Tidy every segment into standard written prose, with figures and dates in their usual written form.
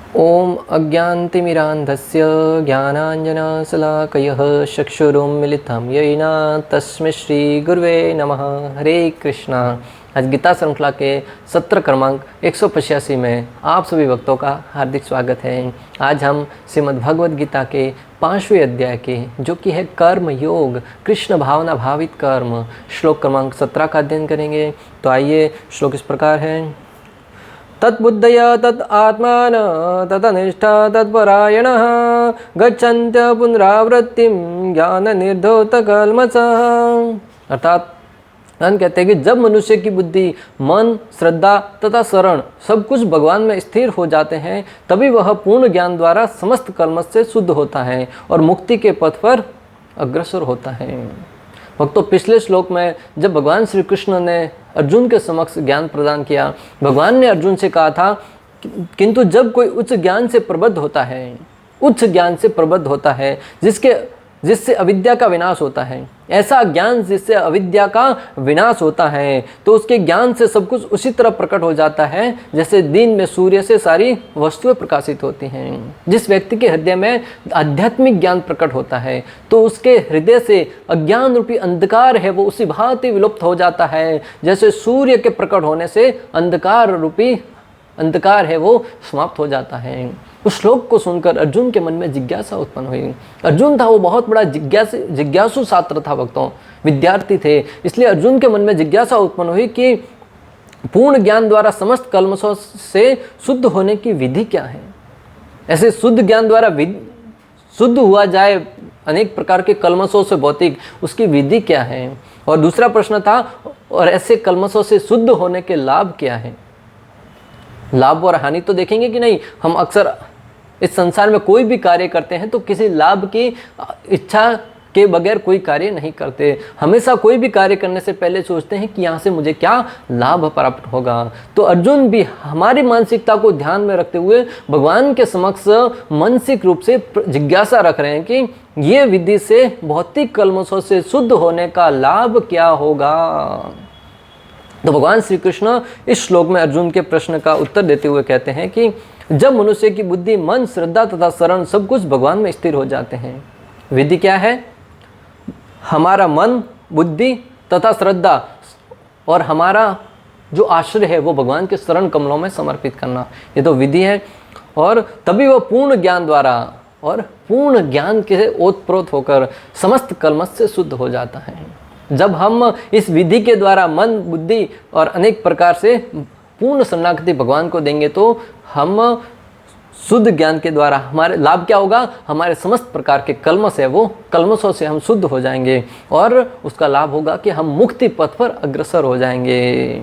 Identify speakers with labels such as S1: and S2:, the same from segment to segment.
S1: ओम अज्ञानतिमिरान्धस्य ज्ञानाञ्जनशलाकयः चक्षुरुन्मिलितं येन तस्मै श्री गुरुवे नमः। हरे कृष्णा। आज गीता श्रृंखला के सत्र क्रमांक 185 में आप सभी भक्तों का हार्दिक स्वागत है। आज हम श्रीमद् भगवद गीता के 5वें अध्याय के जो कि है कर्म योग, कृष्ण भावना भावित कर्म, श्लोक क्रमांक 17 का अध्ययन करेंगे। तो आइए, श्लोक इस प्रकार है। तद्बुद्धय तत् आत्मान तदनिष्ठा तत्परायणः गच्छन्त्य पुनरावृत्तिं ज्ञान निर्धोत कल्मषः। अर्थात कहते हैं कि जब मनुष्य की बुद्धि, मन, श्रद्धा तथा शरण सब कुछ भगवान में स्थिर हो जाते हैं, तभी वह पूर्ण ज्ञान द्वारा समस्त कल्मष से शुद्ध होता है और मुक्ति के पथ पर अग्रसर होता है। भक्तों, पिछले श्लोक में जब भगवान श्री कृष्ण ने अर्जुन के समक्ष ज्ञान प्रदान किया, भगवान ने अर्जुन से कहा था किंतु जब कोई उच्च ज्ञान से प्रबद्ध होता है, उच्च ज्ञान से प्रबद्ध होता है जिससे अविद्या का विनाश होता है, ऐसा ज्ञान जिससे अविद्या का विनाश होता है, तो उसके ज्ञान से सब कुछ उसी तरह प्रकट हो जाता है जैसे दिन में सूर्य से सारी वस्तुएं प्रकाशित होती हैं। जिस व्यक्ति के हृदय में आध्यात्मिक ज्ञान प्रकट होता है तो उसके हृदय से अज्ञान रूपी अंधकार है वो उसी भांति विलुप्त हो जाता है जैसे सूर्य के प्रकट होने से अंधकार रूपी अंधकार है वो समाप्त हो जाता है। उस श्लोक को सुनकर अर्जुन के मन में जिज्ञासा उत्पन्न हुई। अर्जुन था वो बहुत बड़ा जिज्ञासु छात्र था भक्तों, विद्यार्थी थे, इसलिए अर्जुन के मन में जिज्ञासा उत्पन्न हुई कि पूर्ण ज्ञान द्वारा समस्त कल्मषों से शुद्ध होने की विधि क्या है। ऐसे शुद्ध ज्ञान द्वारा शुद्ध हुआ जाए अनेक प्रकार के कल्मषों से भौतिक, उसकी विधि क्या है। और दूसरा प्रश्न था, और ऐसे कल्मषों से शुद्ध होने के लाभ क्या है। लाभ और हानि तो देखेंगे कि नहीं। हम अक्सर इस संसार में कोई भी कार्य करते हैं तो किसी लाभ की इच्छा के बगैर कोई कार्य नहीं करते। हमेशा कोई भी कार्य करने से पहले सोचते हैं कि यहाँ से मुझे क्या लाभ प्राप्त होगा। तो अर्जुन भी हमारी मानसिकता को ध्यान में रखते हुए भगवान के समक्ष मानसिक रूप से जिज्ञासा रख रहे हैं कि ये विधि से भौतिक कल्मषों से शुद्ध होने का लाभ क्या होगा। तो भगवान श्री कृष्ण इस श्लोक में अर्जुन के प्रश्न का उत्तर देते हुए कहते हैं कि जब मनुष्य की बुद्धि, मन, श्रद्धा तथा शरण सब कुछ भगवान में स्थिर हो जाते हैं। विधि क्या है? हमारा मन, बुद्धि तथा श्रद्धा और हमारा जो आश्रय है वो भगवान के शरण कमलों में समर्पित करना, ये तो विधि है। और तभी वह पूर्ण ज्ञान द्वारा और पूर्ण ज्ञान के ओतप्रोत होकर समस्त कल्मष से शुद्ध हो जाता है। जब हम इस विधि के द्वारा मन, बुद्धि और अनेक प्रकार से पूर्ण शरणागति भगवान को देंगे तो हम शुद्ध ज्ञान के द्वारा हमारे लाभ क्या होगा? हमारे समस्त प्रकार के कल्मष है वो कल्मषों से हम शुद्ध हो जाएंगे और उसका लाभ होगा कि हम मुक्ति पथ पर अग्रसर हो जाएंगे।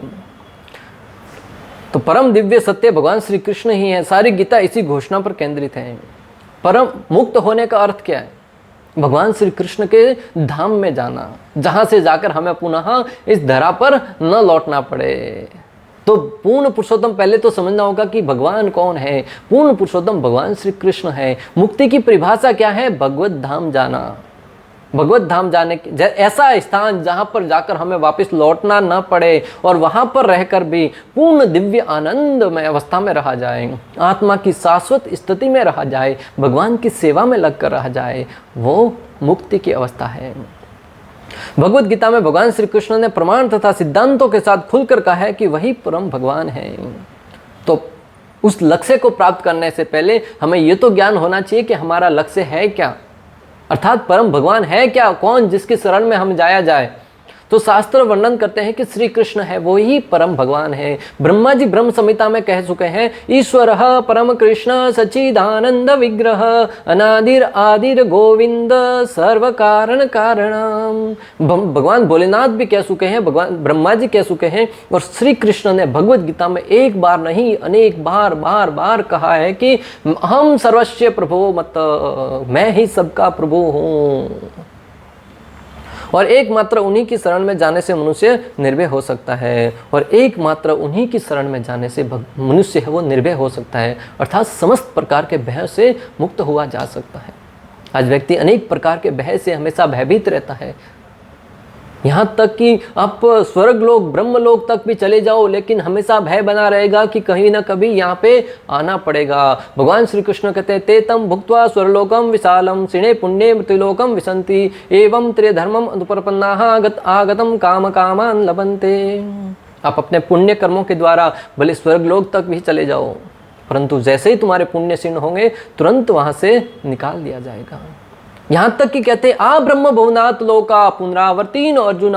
S1: तो परम दिव्य सत्य भगवान श्री कृष्ण ही है। सारी गीता इसी घोषणा पर केंद्रित है। परम मुक्त होने का अर्थ क्या है? भगवान श्री कृष्ण के धाम में जाना, जहां से जाकर हमें पुनः इस धरा पर न लौटना पड़े। तो पूर्ण पुरुषोत्तम पहले तो समझना होगा कि भगवान कौन है। पूर्ण पुरुषोत्तम भगवान श्री कृष्ण है। मुक्ति की परिभाषा क्या है? भगवत धाम जाना। भगवत धाम जाने के ऐसा स्थान जहां पर जाकर हमें वापस लौटना न पड़े और वहां पर रहकर भी पूर्ण दिव्य आनंद में अवस्था में रहा जाए, आत्मा की शाश्वत स्थिति में रहा जाए, भगवान की सेवा में लगकर रहा जाए, वो मुक्ति की अवस्था है। भगवत गीता में भगवान श्री कृष्ण ने प्रमाण तथा सिद्धांतों के साथ खुलकर कहा है कि वही परम भगवान है। तो उस लक्ष्य को प्राप्त करने से पहले हमें ये तो ज्ञान होना चाहिए कि हमारा लक्ष्य है क्या, अर्थात परम भगवान है क्या, कौन, जिसके शरण में हम जाया जाए। तो शास्त्र वर्णन करते हैं कि श्री कृष्ण है, वो ही परम भगवान है। ब्रह्मा जी ब्रह्म संहिता में कह चुके हैं, ईश्वरः परम कृष्ण सच्चिदानंद विग्रह अनादिर आदिर गोविंद सर्व कारण कारणम। भगवान भोलेनाथ भी कह चुके हैं, भगवान ब्रह्मा जी कह चुके हैं, और श्री कृष्ण ने भगवत गीता में एक बार नहीं अनेक बार बार बार कहा है कि हम सर्वस्व प्रभो मत, मैं ही सबका प्रभु हूँ। और एकमात्र उन्हीं की शरण में जाने से मनुष्य निर्भय हो सकता है, और एकमात्र उन्हीं की शरण में जाने से मनुष्य है वो निर्भय हो सकता है, अर्थात समस्त प्रकार के भय से मुक्त हुआ जा सकता है। आज व्यक्ति अनेक प्रकार के भय से हमेशा भयभीत रहता है। यहाँ तक कि आप स्वर्ग लोक ब्रह्म लोक तक भी चले जाओ, लेकिन हमेशा भय बना रहेगा कि कहीं ना कभी यहाँ पे आना पड़ेगा। भगवान श्री कृष्ण कहते हैं ते तम भुक्त्वा स्वर्लोकम विशालम सिणे पुण्य मृत्युलोकम विसंति एवं त्रिधर्मम अनुपरपन्नाः आगतम काम कामान लभन्ते। आप अपने पुण्य कर्मों के द्वारा भले स्वर्ग लोक तक भी चले जाओ, परंतु जैसे ही तुम्हारे पुण्य क्षीण होंगे तुरंत वहां से निकाल दिया जाएगा। यहां तक कि कहते आ ब्रह्म भुवनात् लोका पुनरावर्तीन अर्जुन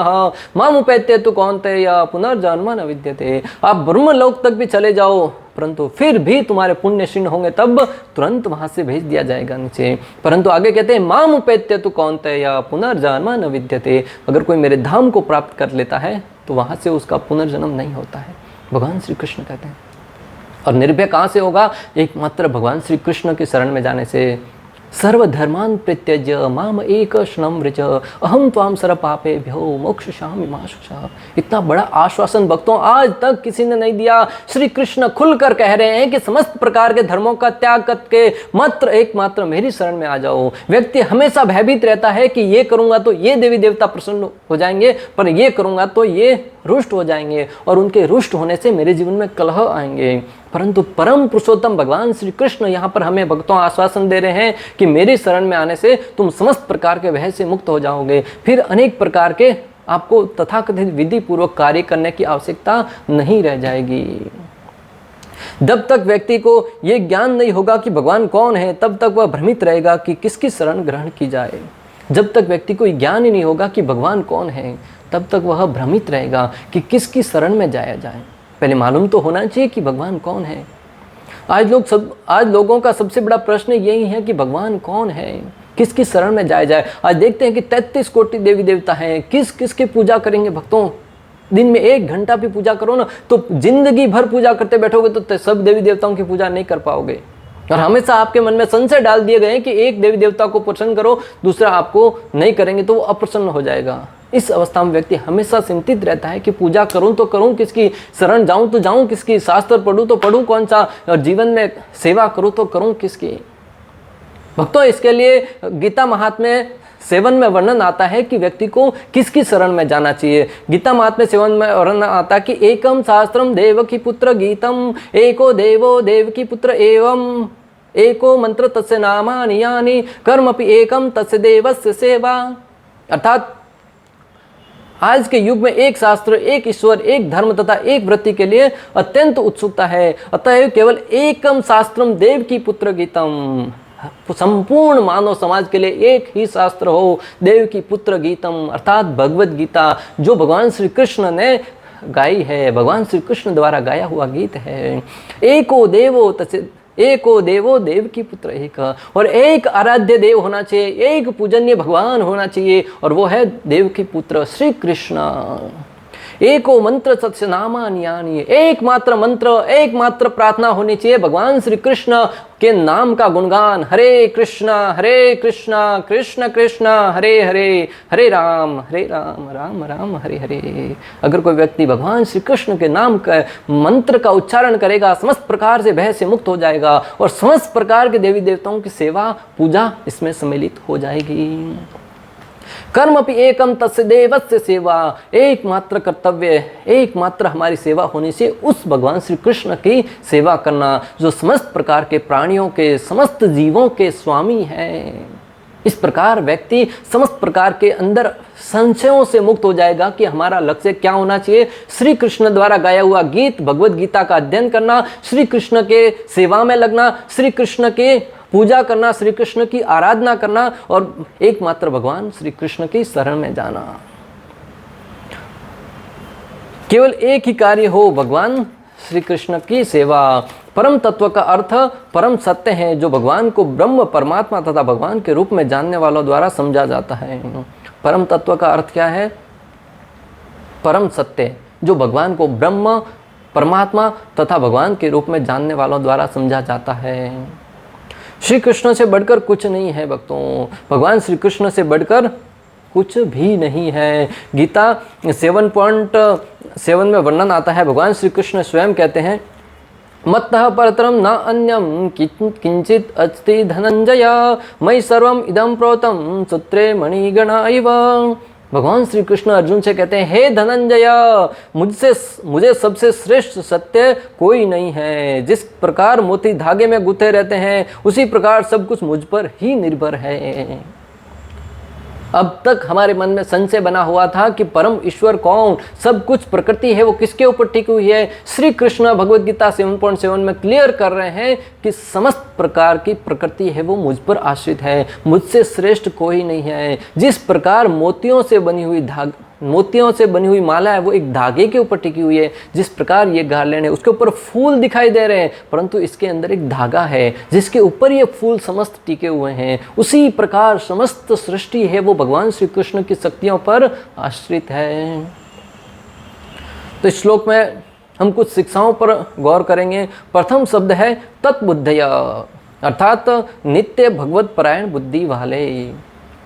S1: मामुपैत्य तु कौन्तेय पुनर्जन्म न विद्यते। आप ब्रह्म लोक तक भी चले जाओ, परंतु फिर भी तुम्हारे पुण्य क्षीण होंगे तब तुरंत वहां से भेज दिया जाएगा नीचे। परंतु आगे कहते हैं मामुपैत्य तु कौन्तेय पुनर्जन्म न विद्यते। अगर कोई मेरे धाम को प्राप्त कर लेता है तो वहां से उसका पुनर्जन्म नहीं होता है, भगवान श्री कृष्ण कहते हैं। और निर्भय कहाँ से होगा? एकमात्र भगवान श्री कृष्ण के शरण में जाने से। सर्वधर्मान परित्यज्य माम एक शरणं व्रज अहम त्वाम सर्व पापेभ्यो मोक्षयिष्यामि मा शुचः। इतना बड़ा आश्वासन भक्तों आज तक किसी ने नहीं दिया। श्री कृष्ण खुलकर कह रहे हैं कि समस्त प्रकार के धर्मों का त्याग करके मात्र एकमात्र मेरी शरण में आ जाओ। व्यक्ति हमेशा भयभीत रहता है कि ये करूंगा तो ये देवी देवता प्रसन्न हो जाएंगे, पर ये करूंगा तो ये रुष्ट हो जाएंगे, और उनके रुष्ट होने से मेरे जीवन में कलह आएंगे। परंतु परम पुरुषोत्तम भगवान श्री कृष्ण यहाँ पर हमें भक्तों आश्वासन दे रहे हैं कि मेरी शरण में आने से तुम समस्त प्रकार के भय से मुक्त हो जाओगे। फिर अनेक प्रकार के आपको तथाकथित विधि पूर्वक कार्य करने की आवश्यकता नहीं रह जाएगी। जब तक व्यक्ति को ये ज्ञान नहीं होगा कि भगवान कौन है, तब तक वह भ्रमित रहेगा कि किसकी शरण ग्रहण की जाए। जब तक व्यक्ति को ज्ञान ही नहीं होगा कि भगवान कौन है, तब तक वह भ्रमित रहेगा कि किसकी शरण में जाया जाए। पहले मालूम तो होना चाहिए कि भगवान कौन है। आज लोगों का सबसे बड़ा प्रश्न यही है कि भगवान कौन है, किसकी शरण में जाया जाए। आज देखते हैं कि 33 कोटि देवी देवता हैं, किस किस की पूजा करेंगे भक्तों। दिन में 1 घंटा भी पूजा करो ना, तो जिंदगी भर पूजा करते बैठोगे तो सब देवी देवताओं की पूजा नहीं कर पाओगे। और हमेशा आपके मन में संशय डाल दिए गए हैं कि एक देवी देवता को प्रसन्न करो, दूसरा आपको नहीं करेंगे तो वो अप्रसन्न हो जाएगा। इस अवस्था में व्यक्ति हमेशा चिंतित रहता है कि पूजा करूं तो करूं किसकी, शरण जाऊं तो जाऊं किसकी, शास्त्र पढ़ूं तो पढ़ूं कौन सा, और जीवन में सेवा करूं तो करूं किसकी। भक्तों, इसके लिए गीता महात्म्य 7 में वर्णन आता है कि व्यक्ति को किसकी शरण में जाना चाहिए। गीता महात्म्य 7 में वर्णन आता है कि एकम शास्त्रम देवकी पुत्र गीतम एको देवो देवकी पुत्र एवं एको मंत्र तस्य नामानि यानि कर्मपि एकम तस्य देवस्य सेवा। अर्थात आज के युग में एक शास्त्र, एक ईश्वर, एक धर्म तथा एक वृत्ति के लिए अत्यंत उत्सुकता है। अतः केवल एकम शास्त्रम देव की पुत्र गीतम, संपूर्ण मानव समाज के लिए एक ही शास्त्र हो, देव की पुत्र गीतम, अर्थात भगवत गीता, जो भगवान श्री कृष्ण ने गाई है, भगवान श्री कृष्ण द्वारा गाया हुआ गीत है। एको देवो तस्य एको देवो देव की पुत्र एक, और एक आराध्य देव होना चाहिए, एक पूजनीय भगवान होना चाहिए, और वो है देव की पुत्र श्री कृष्ण। एको मंत्र सत्य नामानि यानि, एकमात्र मंत्र, एकमात्र प्रार्थना होनी चाहिए भगवान श्री कृष्ण के नाम का गुणगान। हरे कृष्णा कृष्ण कृष्ण हरे हरे, हरे राम राम राम हरे हरे। अगर कोई व्यक्ति भगवान श्री कृष्ण के नाम का मंत्र का उच्चारण करेगा, समस्त प्रकार से भय से मुक्त हो जाएगा, और समस्त प्रकार के देवी देवताओं की सेवा पूजा इसमें सम्मिलित हो जाएगी। कर्म अपि एकम तस्य देवस्य सेवा, एकमात्र कर्तव्य, एकमात्र हमारी सेवा होनी से उस भगवान श्री कृष्ण की सेवा करना, जो समस्त प्रकार के प्राणियों के, समस्त जीवों के स्वामी हैं। इस प्रकार व्यक्ति समस्त प्रकार के अंदर संशयों से मुक्त हो जाएगा कि हमारा लक्ष्य क्या होना चाहिए। श्री कृष्ण द्वारा गाया हुआ गीत भगवत गीता का अध्ययन करना, श्री कृष्ण के सेवा में लगना, श्री कृष्ण के पूजा करना, श्री कृष्ण की आराधना करना, और एकमात्र भगवान श्री कृष्ण की शरण में जाना। केवल एक ही कार्य हो, भगवान श्री कृष्ण की सेवा। परम तत्व का अर्थ परम सत्य है, जो भगवान को ब्रह्म, परमात्मा तथा भगवान के रूप में जानने वालों द्वारा समझा जाता है। परम तत्व का अर्थ क्या है? परम सत्य, जो भगवान को ब्रह्म, परमात्मा तथा भगवान के रूप में जानने वालों द्वारा समझा जाता है। श्री कृष्ण से बढ़कर कुछ नहीं है भक्तों, भगवान श्री कृष्ण से बढ़कर कुछ भी नहीं है। गीता 7.7 में वर्णन आता है, भगवान श्री कृष्ण स्वयं कहते हैं, मत्तः परतरम न अन्यम किंचित अस्ति धनंजय मयि सर्वम इदं प्रोतम सूत्रे मणिगणा इव। भगवान श्री कृष्ण अर्जुन से कहते हैं, हे धनंजय, मुझे सबसे श्रेष्ठ सत्य कोई नहीं है। जिस प्रकार मोती धागे में गुथे रहते हैं उसी प्रकार सब कुछ मुझ पर ही निर्भर है। अब तक हमारे मन में संशय बना हुआ था कि परम ईश्वर कौन, सब कुछ प्रकृति है वो किसके ऊपर टिकी हुई है। श्री कृष्ण भगवद गीता 7.7 में क्लियर कर रहे हैं कि समस्त प्रकार की प्रकृति है वो मुझ पर आश्रित है, मुझसे श्रेष्ठ कोई नहीं है। जिस प्रकार मोतियों से बनी हुई माला है वो एक धागे के ऊपर टिकी हुई है, जिस प्रकार ये गार्लैंड है उसके ऊपर फूल दिखाई दे रहे हैं परंतु इसके अंदर एक धागा है जिसके ऊपर ये फूल समस्त टिके हुए हैं, उसी प्रकार समस्त सृष्टि है वो भगवान श्री कृष्ण की शक्तियों पर आश्रित है। तो इस श्लोक में हम कुछ शिक्षाओं पर गौर करेंगे। प्रथम शब्द है तत्बुद्धय, अर्थात नित्य भगवत परायण बुद्धि वाले।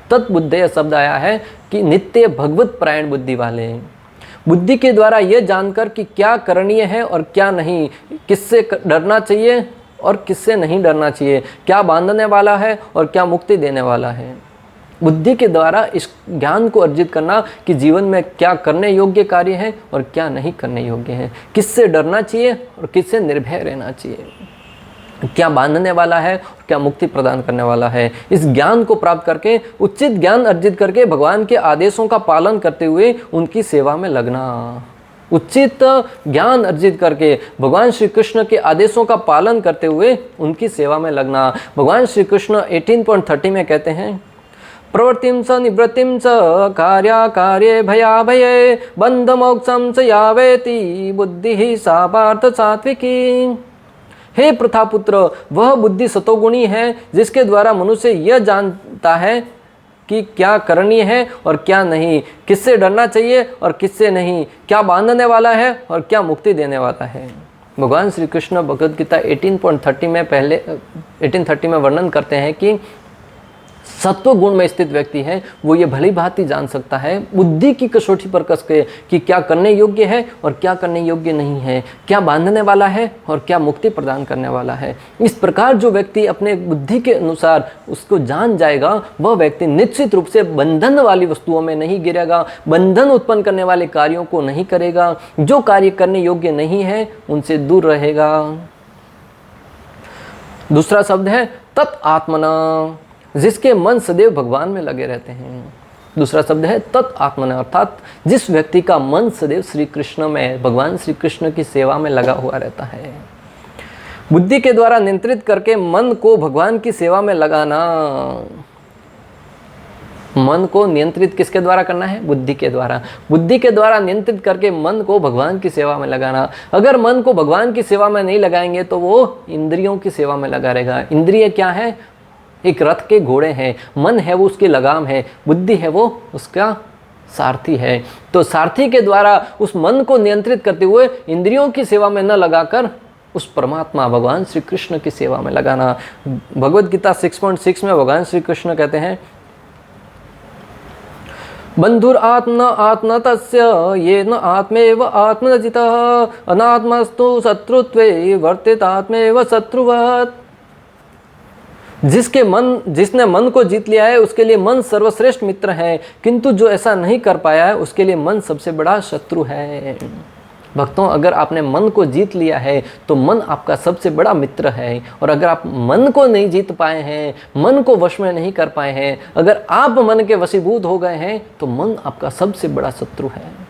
S1: तत्बुद्धय शब्द आया है कि नित्य भगवत परायण बुद्धि वाले। बुद्धि के द्वारा यह जानकर कि क्या करणीय है और क्या नहीं, किससे डरना चाहिए और किससे नहीं डरना चाहिए, क्या बांधने वाला है और क्या मुक्ति देने वाला है। बुद्धि के द्वारा इस ज्ञान को अर्जित करना कि जीवन में क्या करने योग्य कार्य है और क्या नहीं करने योग्य है, किससे डरना चाहिए और किससे निर्भय रहना चाहिए, क्या बांधने वाला है और क्या मुक्ति प्रदान करने वाला है। इस ज्ञान को प्राप्त करके, उचित ज्ञान अर्जित करके भगवान के आदेशों का पालन करते हुए उनकी सेवा में लगना। उचित ज्ञान अर्जित करके भगवान श्री कृष्ण के आदेशों का पालन करते हुए उनकी सेवा में लगना। भगवान श्री कृष्ण 18.30 में कहते हैं, प्रवृत्तिं च निवृत्तिं च कार्याकार्ये भयाभये बंध मोक्षं च यावेति बुद्धि सा पार्थ सात्विकी। हे प्रथापुत्र, वह बुद्धि सतोगुणी है जिसके द्वारा मनुष्य यह जानता है कि क्या करनी है और क्या नहीं, किससे डरना चाहिए और किससे नहीं, क्या बांधने वाला है और क्या मुक्ति देने वाला है। भगवान श्री कृष्ण भगवद गीता 1830 में वर्णन करते हैं कि सत्व गुण में स्थित व्यक्ति है वो ये भली भांति जान सकता है बुद्धि की कसौटी पर कस के कि क्या करने योग्य है और क्या करने योग्य नहीं है, क्या बांधने वाला है और क्या मुक्ति प्रदान करने वाला है। इस प्रकार जो व्यक्ति अपने बुद्धि के अनुसार उसको जान जाएगा वह व्यक्ति निश्चित रूप से बंधन वाली वस्तुओं में नहीं गिरेगा, बंधन उत्पन्न करने वाले कार्यों को नहीं करेगा, जो कार्य करने योग्य नहीं है उनसे दूर रहेगा। दूसरा शब्द है तत् आत्मना, जिसके मन सदैव भगवान में लगे रहते हैं। दूसरा शब्द है तत् आत्मना, अर्थात जिस व्यक्ति का मन सदैव श्री कृष्ण में, भगवान श्री कृष्ण की सेवा में लगा हुआ रहता है। बुद्धि के द्वारा नियंत्रित करके मन को भगवान की सेवा में लगाना। मन को नियंत्रित किसके द्वारा करना है? बुद्धि के द्वारा। बुद्धि के द्वारा नियंत्रित करके मन को भगवान की सेवा में लगाना। अगर मन को भगवान की सेवा में नहीं लगाएंगे तो वो इंद्रियों की सेवा में लगा रहेगा। इंद्रिय क्या है? एक रथ के घोड़े हैं। मन है वो उसकी लगाम है, बुद्धि है वो उसका सारथी है। तो सारथी के द्वारा उस मन को नियंत्रित करते हुए इंद्रियों की सेवा में न लगाकर उस परमात्मा भगवान श्री कृष्ण की सेवा में लगाना। भगवद गीता 6.6 में भगवान श्री कृष्ण कहते हैं, बंधुर आत्म आत्म तस्य ये न आत्मेव आत्मजितः अनात्मस्तु शत्रुत्वे वर्तित आत्मेव शत्रुवत्। जिसने मन को जीत लिया है उसके लिए मन सर्वश्रेष्ठ मित्र है, किंतु जो ऐसा नहीं कर पाया है उसके लिए मन सबसे बड़ा शत्रु है। भक्तों, अगर आपने मन को जीत लिया है तो मन आपका सबसे बड़ा मित्र है, और अगर आप मन को नहीं जीत पाए हैं, मन को वश में नहीं कर पाए हैं, अगर आप मन के वशीभूत हो गए हैं तो मन आपका सबसे बड़ा शत्रु है।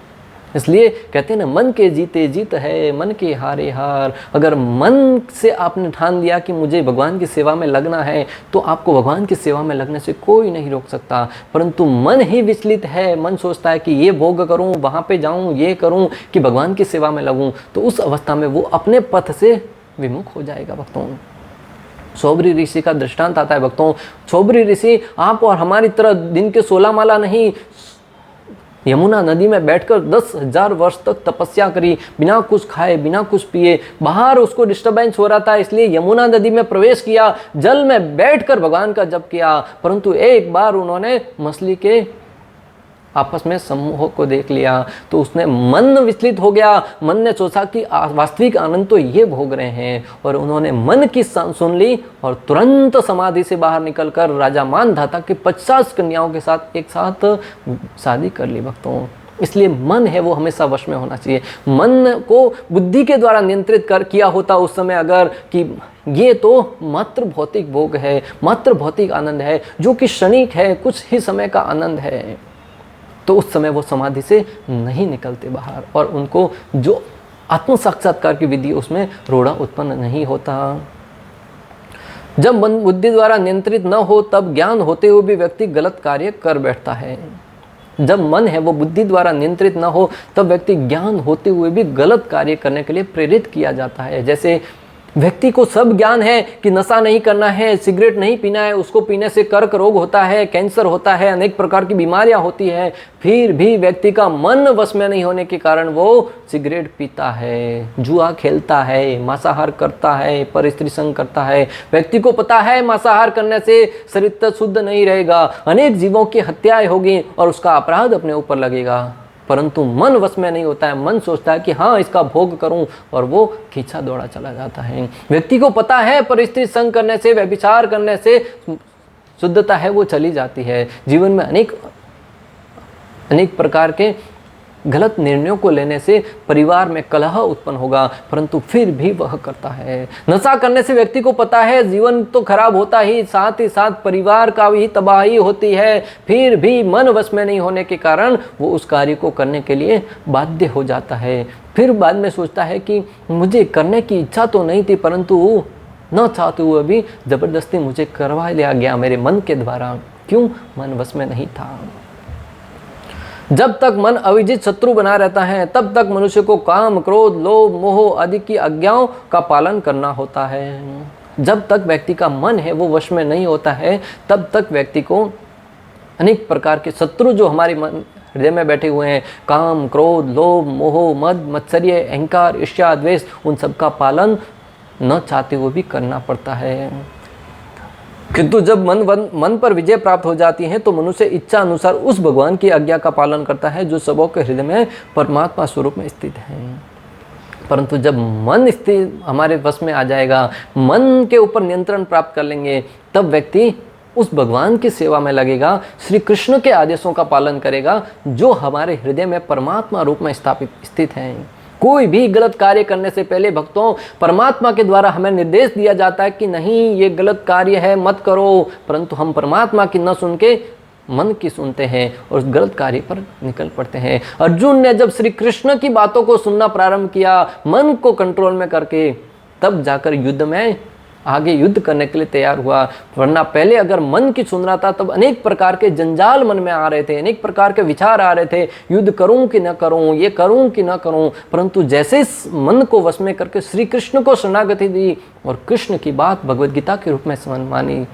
S1: इसलिए कहते हैं ना, मन के जीते जीत है, मन के हारे हार। अगर मन से आपने ठान लिया कि मुझे भगवान की सेवा में लगना है तो आपको भगवान की सेवा में लगने से कोई नहीं रोक सकता। परंतु मन ही विचलित है, मन सोचता है कि ये भोग करूं, वहाँ पे जाऊं, ये करूं कि भगवान की सेवा में लगूं, तो उस अवस्था में वो अपने पथ से विमुख हो जाएगा। भक्तों, छोबरी ऋषि का दृष्टांत आता है। भक्तों, छोबरी ऋषि आप और हमारी तरह दिन के 16 माला नहीं, यमुना नदी में बैठकर 10,000 वर्ष तक तपस्या करी, बिना कुछ खाए, बिना कुछ पिए। बाहर उसको डिस्टर्बेंस हो रहा था, इसलिए यमुना नदी में प्रवेश किया, जल में बैठकर भगवान का जप किया। परंतु एक बार उन्होंने मछली के आपस में समूह को देख लिया तो उसने मन विचलित हो गया। मन ने सोचा कि वास्तविक आनंद तो ये भोग रहे हैं, और उन्होंने मन की सुन ली और तुरंत समाधि से बाहर निकलकर राजा मानधाता की 50 कन्याओं के साथ एक साथ शादी कर ली भक्तों। इसलिए मन है वो हमेशा वश में होना चाहिए। मन को बुद्धि के द्वारा नियंत्रित किया होता उस समय अगर कि ये तो मात्र भौतिक भोग है, मात्र भौतिक आनंद है जो कि क्षणिक है, कुछ ही समय का आनंद है, तो उस समय वो समाधि से नहीं निकलते बाहर और उनको जो आत्म साक्षात्कार की विधि उसमें रोड़ा उत्पन्न नहीं होता। जब मन बुद्धि द्वारा नियंत्रित न हो तब ज्ञान होते हुए भी व्यक्ति गलत कार्य कर बैठता है। जब मन है वो बुद्धि द्वारा नियंत्रित न हो तब व्यक्ति ज्ञान होते हुए भी गलत कार्य करने के लिए प्रेरित किया जाता है। जैसे व्यक्ति को सब ज्ञान है कि नशा नहीं करना है, सिगरेट नहीं पीना है, उसको पीने से कर्क रोग होता है, कैंसर होता है, अनेक प्रकार की बीमारियां होती है, फिर भी व्यक्ति का मन वश में नहीं होने के कारण वो सिगरेट पीता है, जुआ खेलता है, मांसाहार करता है, परस्त्री संग करता है। व्यक्ति को पता है मांसाहार करने से शरीर शुद्ध नहीं रहेगा, अनेक जीवों की हत्याएं होगी और उसका अपराध अपने ऊपर लगेगा, परंतु मन वश में नहीं होता है। मन सोचता है कि हाँ इसका भोग करूं और वो खींचा दौड़ा चला जाता है। व्यक्ति को पता है परिस्थिति संग करने से, व्यभिचार करने से शुद्धता है वो चली जाती है। जीवन में अनेक प्रकार के गलत निर्णयों को लेने से परिवार में कलह उत्पन्न होगा, परंतु फिर भी वह करता है। नशा करने से व्यक्ति को पता है जीवन तो खराब होता ही साथ परिवार का भी तबाही होती है, फिर भी मन वश में नहीं होने के कारण वो उस कार्य को करने के लिए बाध्य हो जाता है। फिर बाद में सोचता है कि मुझे करने की इच्छा तो नहीं थी, परंतु न चाहते हुए भी जबरदस्ती मुझे करवा लिया गया मेरे मन के द्वारा। क्यों? मन वश में नहीं था। जब तक मन अविजित शत्रु बना रहता है तब तक मनुष्य को काम, क्रोध, लोभ, मोह आदि की आज्ञाओं का पालन करना होता है। जब तक व्यक्ति का मन है वो वश में नहीं होता है तब तक व्यक्ति को अनेक प्रकार के शत्रु जो हमारे मन हृदय में बैठे हुए हैं, काम, क्रोध, लोभ, मोह, मद, मत्सर्य, अहंकार, ईर्ष्या, द्वेष, उन सब का पालन न चाहते हुए भी करना पड़ता है। किंतु जब मन पर विजय प्राप्त हो जाती है तो मनुष्य इच्छा अनुसार उस भगवान की आज्ञा का पालन करता है जो सबों के हृदय में परमात्मा स्वरूप में स्थित है। परंतु जब मन स्थित हमारे वश में आ जाएगा, मन के ऊपर नियंत्रण प्राप्त कर लेंगे, तब व्यक्ति उस भगवान की सेवा में लगेगा, श्री कृष्ण के आदेशों का पालन करेगा जो हमारे हृदय में परमात्मा रूप में स्थित हैं। कोई भी गलत कार्य करने से पहले भक्तों परमात्मा के द्वारा हमें निर्देश दिया जाता है कि नहीं ये गलत कार्य है मत करो, परंतु हम परमात्मा की न सुन के मन की सुनते हैं और उस गलत कार्य पर निकल पड़ते हैं। अर्जुन ने जब श्री कृष्ण की बातों को सुनना प्रारंभ किया मन को कंट्रोल में करके, तब जाकर युद्ध में आगे युद्ध करने के लिए तैयार हुआ। वरना पहले अगर मन की सुन रहा था तब अनेक प्रकार के जंजाल मन में आ रहे थे, अनेक प्रकार के विचार आ रहे थे, युद्ध करूं कि न करूं, ये करूं कि न करूं। परंतु जैसे इस मन को वश में करके श्री कृष्ण को शरणागति दी और कृष्ण की बात भगवद गीता के रूप में मानी,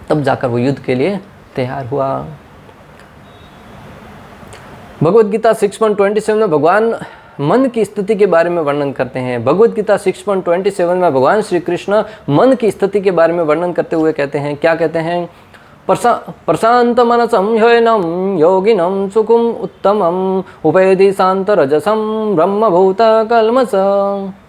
S1: तब जाकर वो युद्ध के लिए तैयार हुआ। भगवद गीता 6.27 में भगवान मन की स्थिति के बारे में वर्णन करते हैं। भगवद गीता 6.27 में भगवान श्री कृष्ण मन की स्थिति के बारे में वर्णन करते हुए कहते हैं, क्या कहते हैं? प्रशांत मनसं ह्ययनं योगिनं सुखम उत्तमं उपैति शांत रजसं ब्रह्मभूत कल्मष।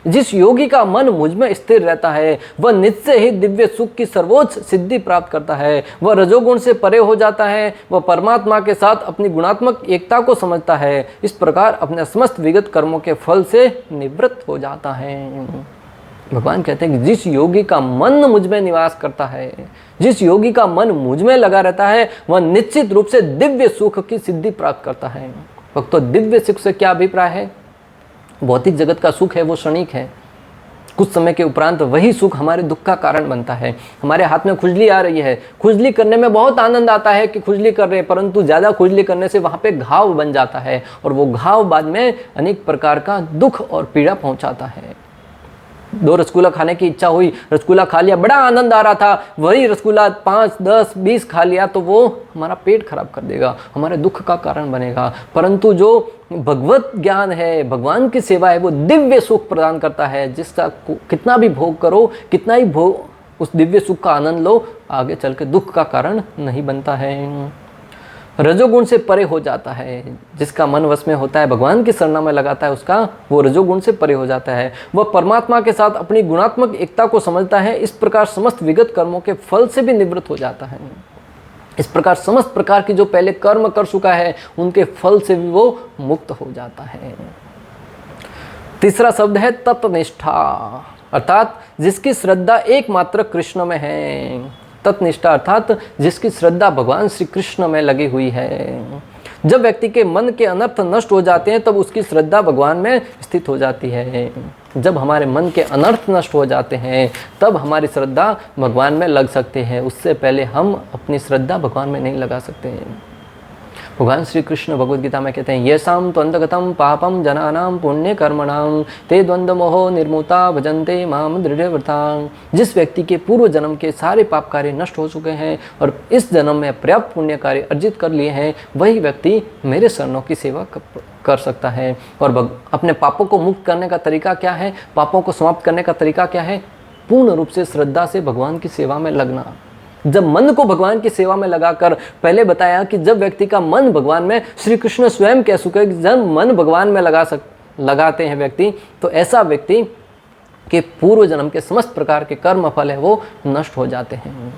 S1: जिस योगी का मन मुझ में स्थिर रहता है वह निश्चय ही दिव्य सुख की सर्वोच्च सिद्धि प्राप्त करता है। वह रजोगुण से परे हो जाता है, वह परमात्मा के साथ अपनी गुणात्मक एकता को समझता है। इस प्रकार अपने समस्त विगत कर्मों के फल से निवृत्त हो जाता है। भगवान कहते हैं कि जिस योगी का मन मुझ में निवास करता है, जिस योगी का मन मुझ में लगा रहता है, वह निश्चित रूप से दिव्य सुख की सिद्धि प्राप्त करता है। भक्तों, दिव्य सुख से क्या अभिप्राय है? भौतिक जगत का सुख है वो क्षणिक है, कुछ समय के उपरांत वही सुख हमारे दुख का कारण बनता है। हमारे हाथ में खुजली आ रही है, खुजली करने में बहुत आनंद आता है कि खुजली कर रहे हैं, परंतु ज़्यादा खुजली करने से वहाँ पे घाव बन जाता है और वो घाव बाद में अनेक प्रकार का दुख और पीड़ा पहुँचाता है। 2 रसगुल्ला खाने की इच्छा हुई, रसगुल्ला खा लिया, बड़ा आनंद आ रहा था, वही रसगुल्ला 5, 10, 20 खा लिया तो वो हमारा पेट खराब कर देगा, हमारे दुख का कारण बनेगा। परंतु जो भगवत ज्ञान है, भगवान की सेवा है, वो दिव्य सुख प्रदान करता है, जिसका कितना भी भोग करो, कितना ही भोग उस दिव्य सुख का आनंद लो, आगे चल के दुख का कारण नहीं बनता है। रजोगुण से परे हो जाता है। जिसका मन वश में होता है, भगवान की शरणा में लगाता है, उसका वो रजोगुण से परे हो जाता है। वह परमात्मा के साथ अपनी गुणात्मक एकता को समझता है। इस प्रकार समस्त विगत कर्मों के फल से भी निवृत्त हो जाता है। इस प्रकार समस्त प्रकार की जो पहले कर्म कर चुका है उनके फल से भी वो मुक्त हो जाता है। तीसरा शब्द है तत्निष्ठा, अर्थात जिसकी श्रद्धा एकमात्र कृष्ण में है। तत्निष्ठा अर्थात जिसकी श्रद्धा भगवान श्री कृष्ण में लगी हुई है। जब व्यक्ति के मन के अनर्थ नष्ट हो जाते हैं तब उसकी श्रद्धा भगवान में स्थित हो जाती है। जब हमारे मन के अनर्थ नष्ट हो जाते हैं तब हमारी श्रद्धा भगवान में लग सकती है। उससे पहले हम अपनी श्रद्धा भगवान में नहीं लगा सकते हैं। भगवान श्री कृष्ण भगवद गीता में कहते हैं, येषां त्वन्तगतं पापं जनानां पुण्य कर्मणां ते द्वंद्व मोहो निर्मुक्ता भजन्ते माम दृढ़व्रता। जिस व्यक्ति के पूर्व जन्म के सारे पाप कार्य नष्ट हो चुके हैं और इस जन्म में पर्याप्त पुण्य कार्य अर्जित कर लिए हैं, वही व्यक्ति मेरे शरणों की सेवा कर सकता है। और अपने पापों को मुक्त करने का तरीका क्या है, पापों को समाप्त करने का तरीका क्या है? पूर्ण रूप से श्रद्धा से भगवान की सेवा में लगना। जब मन को भगवान की सेवा में लगाकर, पहले बताया कि जब व्यक्ति का मन भगवान में, श्री कृष्ण स्वयं कह चुके कि जब मन भगवान में लगाते हैं व्यक्ति, तो ऐसा व्यक्ति के पूर्व जन्म के समस्त प्रकार के कर्म फल है वो नष्ट हो जाते हैं।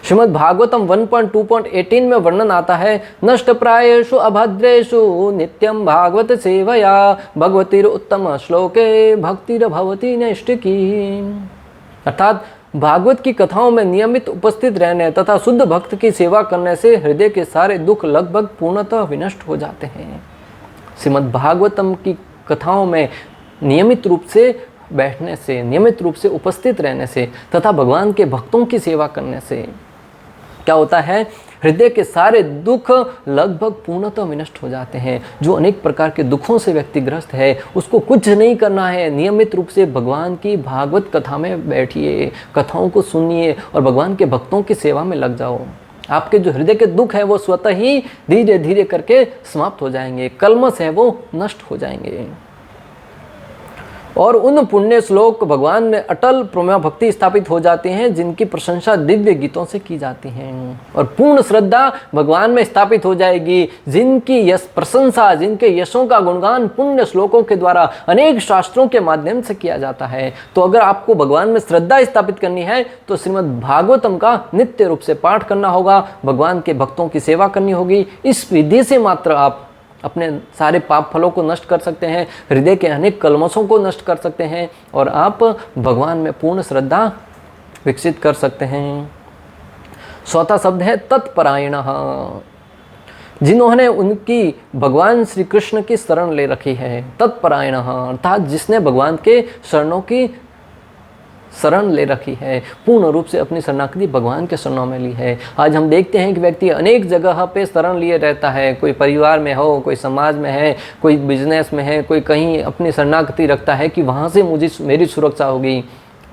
S1: श्रीमद् भागवतम 1.2.18 में वर्णन आता है, नष्ट प्रायेषु अभद्रेषु नित्यम भागवत सेवया भगवतीर उत्तम श्लोके भक्तिर भवती नैष्टिकी। अर्थात भागवत की कथाओं में नियमित उपस्थित रहने तथा शुद्ध भक्त की सेवा करने से हृदय के सारे दुख लगभग पूर्णतः विनष्ट हो जाते हैं। श्रीमद् भागवतम की कथाओं में नियमित रूप से बैठने से, नियमित रूप से उपस्थित रहने से तथा भगवान के भक्तों की सेवा करने से क्या होता है? हृदय के सारे दुख लगभग पूर्णतः विनष्ट हो जाते हैं। जो अनेक प्रकार के दुखों से व्यक्ति ग्रस्त है उसको कुछ नहीं करना है, नियमित रूप से भगवान की भागवत कथा में बैठिए, कथाओं को सुनिए और भगवान के भक्तों की सेवा में लग जाओ। आपके जो हृदय के दुख है वो स्वतः ही धीरे धीरे करके समाप्त हो जाएंगे, कल्मश है वो नष्ट हो जाएंगे। और उन पुण्य श्लोक भगवान में अटल प्रेम भक्ति स्थापित हो जाती हैं जिनकी प्रशंसा दिव्य गीतों से की जाती है। और पूर्ण श्रद्धा भगवान में स्थापित हो जाएगी जिनकी यश प्रशंसा, जिनके यशों का गुणगान पुण्य श्लोकों के द्वारा अनेक शास्त्रों के माध्यम से किया जाता है। तो अगर आपको भगवान में श्रद्धा स्थापित करनी है तो श्रीमद् भागवतम का नित्य रूप से पाठ करना होगा, भगवान के भक्तों की सेवा करनी होगी। इस विधि से मात्र आप अपने सारे पाप फलों को नष्ट कर सकते हैं, हृदय के अनेक कल्मशों को नष्ट कर सकते हैं और आप भगवान में पूर्ण श्रद्धा विकसित कर सकते हैं। चौथा शब्द है तत्परायणः, जिन्होंने उनकी भगवान श्री कृष्ण की शरण ले रखी है। तत्परायणः अर्थात जिसने भगवान के शरणों की शरण ले रखी है, पूर्ण रूप से अपनी शरणागति भगवान के शरणों में ली है। आज हम देखते हैं कि व्यक्ति अनेक जगह पे शरण लिए रहता है, कोई परिवार में हो, कोई समाज में है, कोई बिजनेस में है, कोई कहीं अपनी शरणागति रखता है कि वहाँ से मेरी सुरक्षा होगी,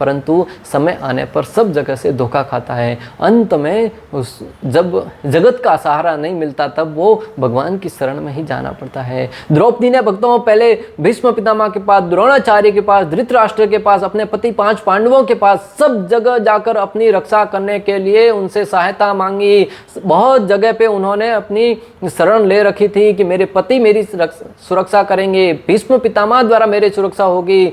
S1: परंतु समय आने पर सब जगह से धोखा खाता है। अंत में जब जगत का सहारा नहीं मिलता तब वो भगवान की शरण में ही जाना पड़ता है। द्रौपदी ने भक्तों पहले भीष्म पितामह के पास, द्रोणाचार्य के पास, धृतराष्ट्र के पास, अपने पति 5 पांडवों के पास, सब जगह जाकर अपनी रक्षा करने के लिए उनसे सहायता मांगी। बहुत जगह पे उन्होंने अपनी शरण ले रखी थी कि मेरे पति मेरी सुरक्षा करेंगे, भीष्म पितामह द्वारा मेरी सुरक्षा होगी,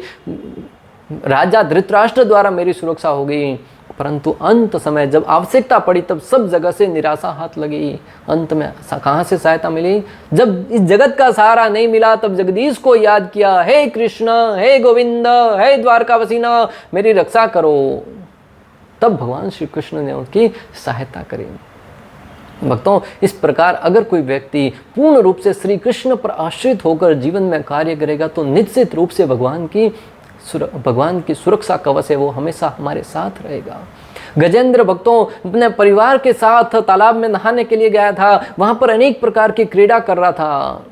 S1: राजा धृतराष्ट्र द्वारा मेरी सुरक्षा होगी। परंतु अंत समय जब आवश्यकता पड़ी तब सब जगह से निराशा हाथ लगी। अंत में कहाँ से सहायता मिली? जब इस जगत का सहारा नहीं मिला तब जगदीश को याद किया, हे कृष्ण, हे गोविंद, हे द्वारकावसीना, मेरी रक्षा करो। तब भगवान श्री कृष्ण ने उनकी सहायता करी। भक्तों, इस प्रकार अगर कोई व्यक्ति पूर्ण रूप से श्री कृष्ण पर आश्रित होकर जीवन में कार्य करेगा तो निश्चित रूप से भगवान की सुरक्षा कवच है वो हमेशा हमारे साथ रहेगा। गजेंद्र भक्तों अपने परिवार के साथ तालाब में नहाने के लिए गया था, वहां पर अनेक प्रकार की क्रीड़ा कर रहा था।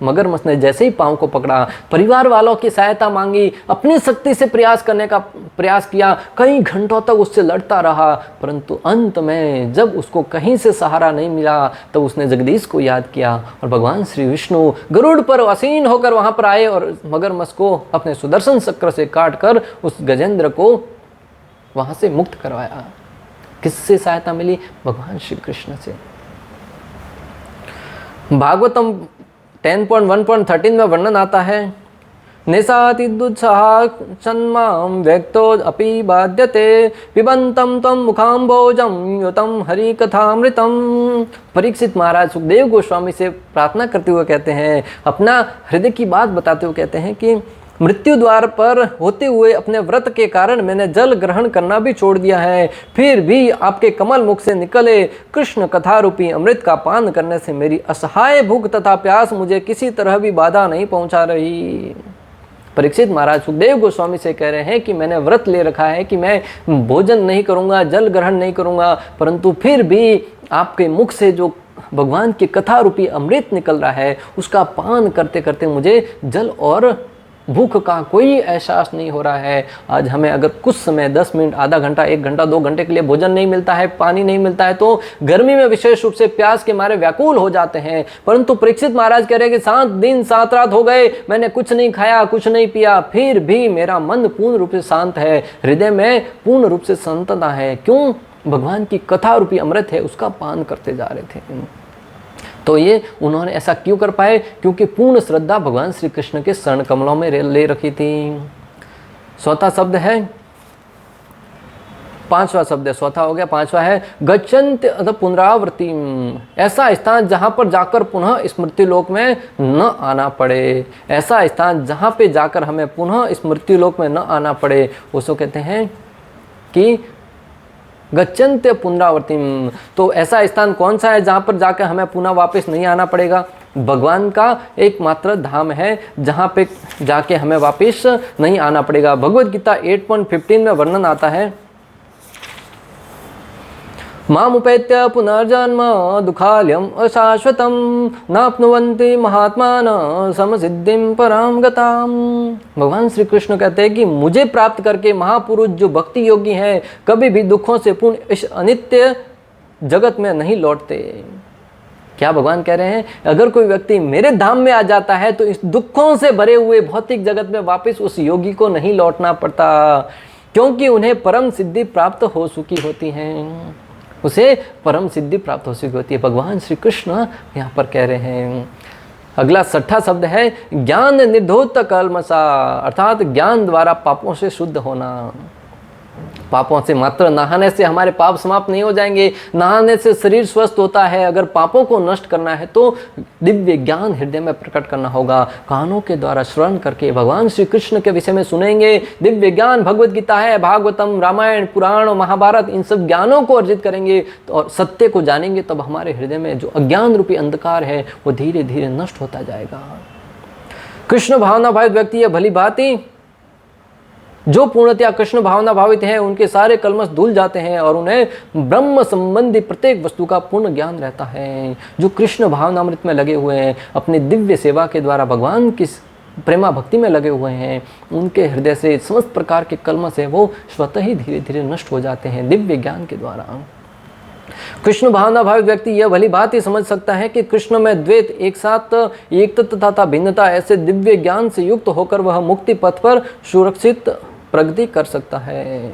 S1: मगरमच्छ ने जैसे ही पांव को पकड़ा, परिवार वालों की सहायता मांगी, अपनी शक्ति से प्रयास करने का प्रयास किया, कई घंटों तक उससे लड़ता रहा, परंतु अंत में जब उसको कहीं से सहारा नहीं मिला तब उसने जगदीश को याद किया और भगवान श्री विष्णु गरुड़ पर आसीन होकर वहां पर आए और मगरमच्छ को अपने सुदर्शन चक्र से काट कर उस गजेंद्र को वहां से मुक्त करवाया। किससे सहायता मिली? भगवान श्री कृष्ण से। भागवतम 10.1.13 में वर्णन आता है, निशातिदुत्साह सन्मां व्यक्तो अपि बाध्यते पिबंतम तम मुखाम्बोजम युतम हरि कथामृतम। परीक्षित महाराज सुखदेव गोस्वामी से प्रार्थना करते हुए कहते हैं, अपना हृदय की बात बताते हुए कहते हैं कि मृत्यु द्वार पर होते हुए अपने व्रत के कारण मैंने जल ग्रहण करना भी छोड़ दिया है, फिर भी आपके कमल मुख से निकले कृष्ण कथा रूपी अमृत का पान करने से मेरी असहाय भूख तथा प्यास मुझे किसी तरह भी बाधा नहीं पहुंचा रही। परीक्षित महाराज सुखदेव गोस्वामी से कह रहे हैं कि मैंने व्रत ले रखा है कि मैं भोजन नहीं करूंगा, जल ग्रहण नहीं करूंगा, परंतु फिर भी आपके मुख से जो भगवान की कथा रूपी अमृत निकल रहा है उसका पान करते करते मुझे जल और भूख का कोई एहसास नहीं हो रहा है। आज हमें अगर कुछ समय 10 मिनट, आधा घंटा, 1 घंटा, 2 घंटे के लिए भोजन नहीं मिलता है, पानी नहीं मिलता है, तो गर्मी में विशेष रूप से प्यास के मारे व्याकुल हो जाते हैं। परंतु परीक्षित महाराज कह रहे हैं कि 7 दिन 7 रात हो गए, मैंने कुछ नहीं खाया, कुछ नहीं पिया, फिर भी मेरा मन पूर्ण रूप से शांत है, हृदय में पूर्ण रूप से शांतता है। क्यों? भगवान की कथा रूपी अमृत है, उसका पान करते जा रहे थे। तो ये उन्होंने ऐसा क्यों कर पाए? क्योंकि पूर्ण श्रद्धा भगवान श्री कृष्ण के शरण कमलों में ले रखी थी। चौथा शब्द है, 5वां शब्द है, चौथा हो गया, 5वां है गच्छन्त पुनरावृत्ति, ऐसा स्थान जहां पर जाकर पुनः स्मृति लोक में न आना पड़े। ऐसा स्थान जहां पे जाकर हमें पुनः स्मृति लोक में न आना पड़े, उसको कहते हैं कि गच्छन्त्य पुनरावर्तिम। तो ऐसा स्थान कौन सा है जहाँ पर जाकर हमें पुनः वापस नहीं आना पड़ेगा? भगवान का एकमात्र धाम है जहाँ पे जाके हमें वापस नहीं आना पड़ेगा। भगवद गीता 8.15 में वर्णन आता है, मामुपैत्य पुनर्जन्म दुखालयम अशाश्वतम नाप्नुवन्ति महात्मान समसिद्धिम पराम गताम। भगवान श्री कृष्ण कहते हैं कि मुझे प्राप्त करके महापुरुष जो भक्ति योगी हैं कभी भी दुखों से पूर्ण इस अनित्य जगत में नहीं लौटते। क्या भगवान कह रहे हैं? अगर कोई व्यक्ति मेरे धाम में आ जाता है तो इस दुखों से भरे हुए भौतिक जगत में वापस उस योगी को नहीं लौटना पड़ता, क्योंकि उन्हें परम सिद्धि प्राप्त हो चुकी होती है, उसे परम सिद्धि प्राप्त हो चुकी होती है। भगवान श्री कृष्ण यहाँ पर कह रहे हैं। अगला 6वां शब्द है ज्ञान निर्धोत कल्मषा, अर्थात ज्ञान द्वारा पापों से शुद्ध होना। पापों से मात्र नहाने से हमारे पाप समाप्त नहीं हो जाएंगे, नहाने से शरीर स्वस्थ होता है। अगर पापों को नष्ट करना है तो दिव्य ज्ञान हृदय में प्रकट करना होगा। कानों के द्वारा श्रवण करके भगवान श्री कृष्ण के विषय में सुनेंगे। दिव्य ज्ञान भगवद गीता है, भागवतम, रामायण, पुराण, महाभारत, इन सब ज्ञानों को अर्जित करेंगे और सत्य को जानेंगे, तब हमारे हृदय में जो अज्ञान रूपी अंधकार है वो धीरे धीरे नष्ट होता जाएगा। कृष्ण भावना भावित व्यक्ति है भली भांति, जो पूर्णतया कृष्ण भावना भावित हैं उनके सारे कलमश धुल जाते हैं और उन्हें ब्रह्म संबंधी प्रत्येक वस्तु का पूर्ण ज्ञान रहता है। जो कृष्ण भावनामृत में लगे हुए हैं, अपनी दिव्य सेवा के द्वारा भगवान की प्रेमा भक्ति में लगे हुए हैं, उनके हृदय से समस्त प्रकार के कलमश है वो स्वतः ही धीरे धीरे नष्ट हो जाते हैं दिव्य ज्ञान के द्वारा। कृष्ण भावना भावित व्यक्ति यह भली बात ही समझ सकता है कि कृष्ण में द्वैत, एक साथ एकता तथा भिन्नता, ऐसे दिव्य ज्ञान से युक्त होकर वह मुक्ति पथ पर सुरक्षित प्रगति कर सकता है।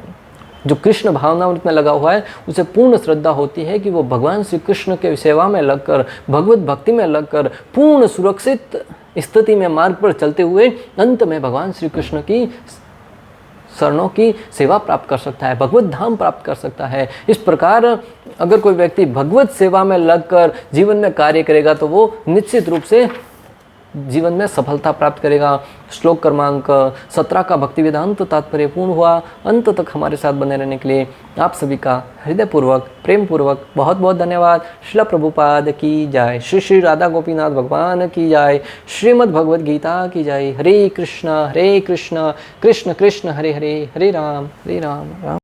S1: जो कृष्ण भावनामृत में लगा हुआ है उसे पूर्ण श्रद्धा होती है कि वो भगवान श्री कृष्ण के सेवा में लगकर, भगवत भक्ति में लगकर, पूर्ण सुरक्षित स्थिति में मार्ग पर चलते हुए अंत में भगवान श्री कृष्ण की शरणों की सेवा प्राप्त कर सकता है, भगवत धाम प्राप्त कर सकता है। इस प्रकार अगर कोई व्यक्ति भगवत सेवा में लगकर जीवन में कार्य करेगा तो वो निश्चित रूप से जीवन में सफलता प्राप्त करेगा। श्लोक क्रमांक 17 का भक्ति वेदांत तात्पर्य पूर्ण हुआ। अंत तक हमारे साथ बने रहने के लिए आप सभी का हृदयपूर्वक, प्रेम पूर्वक बहुत बहुत धन्यवाद। श्रील प्रभुपाद की जय, श्री श्री राधा गोपीनाथ भगवान की जय, श्रीमद् भगवद गीता की जय। हरे कृष्ण कृष्ण कृष्ण हरे हरे, हरे राम राम